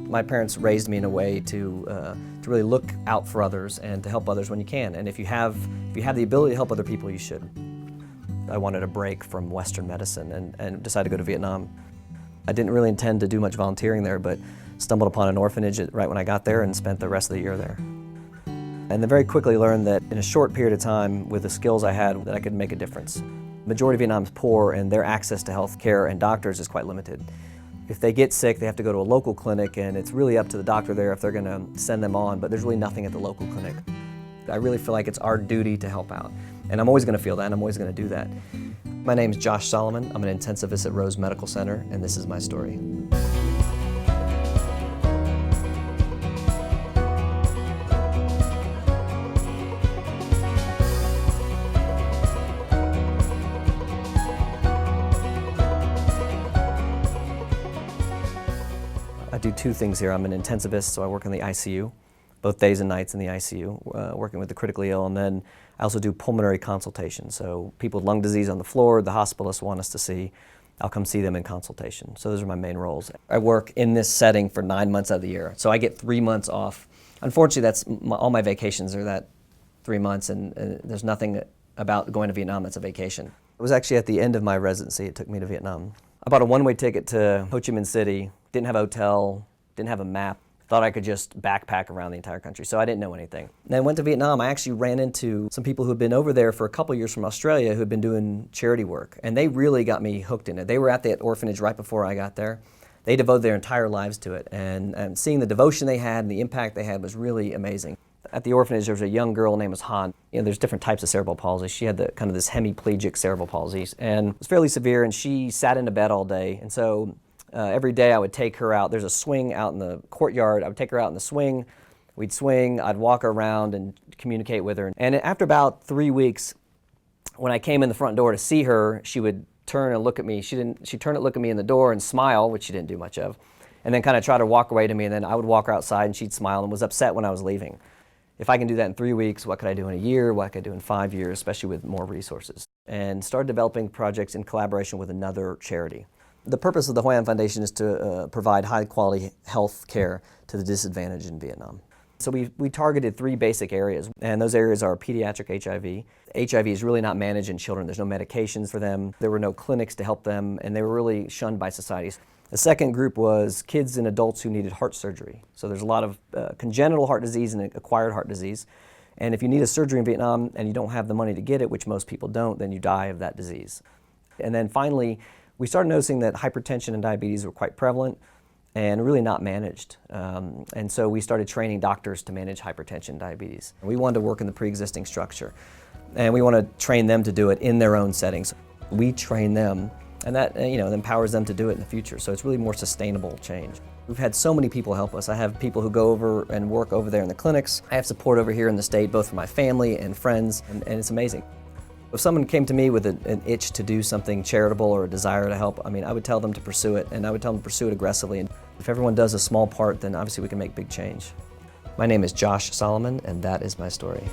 My parents raised me in a way to really look out for others and to help others when you can. And if you have the ability to help other people, you should. I wanted a break from Western medicine and decided to go to Vietnam. I didn't really intend to do much volunteering there, but stumbled upon an orphanage right when I got there and spent the rest of the year there. And then very quickly learned that in a short period of time, with the skills I had, that I could make a difference. The majority of Vietnam's poor, and their access to health care and doctors is quite limited. If they get sick, they have to go to a local clinic, and it's really up to the doctor there if they're going to send them on, but there's really nothing at the local clinic. I really feel like it's our duty to help out, and I'm always going to feel that, and I'm always going to do that. My name is Josh Solomon. I'm an intensivist at Rose Medical Center, and this is my story. I do two things here. I'm an intensivist, so I work in the ICU, both days and nights in the ICU, working with the critically ill, and then I also do pulmonary consultation. So people with lung disease on the floor, the hospitalists want us to see, I'll come see them in consultation. So those are my main roles. I work in this setting for 9 months out of the year, so I get 3 months off. Unfortunately, all my vacations are that 3 months, and there's nothing about going to Vietnam that's a vacation. It was actually at the end of my residency it took me to Vietnam. I bought a one-way ticket to Ho Chi Minh City, didn't have a hotel, didn't have a map, thought I could just backpack around the entire country, so I didn't know anything. Then I went to Vietnam. I actually ran into some people who had been over there for a couple years from Australia who had been doing charity work, and they really got me hooked in it. They were at that orphanage right before I got there. They devoted their entire lives to it, and seeing the devotion they had and the impact they had was really amazing. At the orphanage, there was a young girl named Han. You know, there's different types of cerebral palsy. She had kind of this hemiplegic cerebral palsy, and it was fairly severe, and she sat in a bed all day. And so every day I would take her out. There's a swing out in the courtyard. I would take her out in the swing. We'd swing. I'd walk her around and communicate with her. And after about 3 weeks, when I came in the front door to see her, she would turn and look at me. She'd turn and look at me in the door and smile, which she didn't do much of, and then kind of try to walk away to me. And then I would walk her outside, and she'd smile and was upset when I was leaving. If I can do that in 3 weeks, what could I do in a year? What could I do in 5 years, especially with more resources? And started developing projects in collaboration with another charity. The purpose of the Hoi An Foundation is to provide high-quality health care to the disadvantaged in Vietnam. So we targeted 3 basic areas, and those areas are pediatric HIV. HIV is really not managed in children. There's no medications for them. There were no clinics to help them, and they were really shunned by society. The second group was kids and adults who needed heart surgery. So there's a lot of congenital heart disease and acquired heart disease. And if you need a surgery in Vietnam and you don't have the money to get it, which most people don't, then you die of that disease. And then finally, we started noticing that hypertension and diabetes were quite prevalent and really not managed. And so we started training doctors to manage hypertension and diabetes. We wanted to work in the pre-existing structure, and we want to train them to do it in their own settings. We train them, and that empowers them to do it in the future. So it's really more sustainable change. We've had so many people help us. I have people who go over and work over there in the clinics. I have support over here in the state, both from my family and friends, and it's amazing. If someone came to me with an itch to do something charitable or a desire to help, I would tell them to pursue it, and I would tell them to pursue it aggressively. And if everyone does a small part, then obviously we can make big change. My name is Josh Solomon, and that is my story.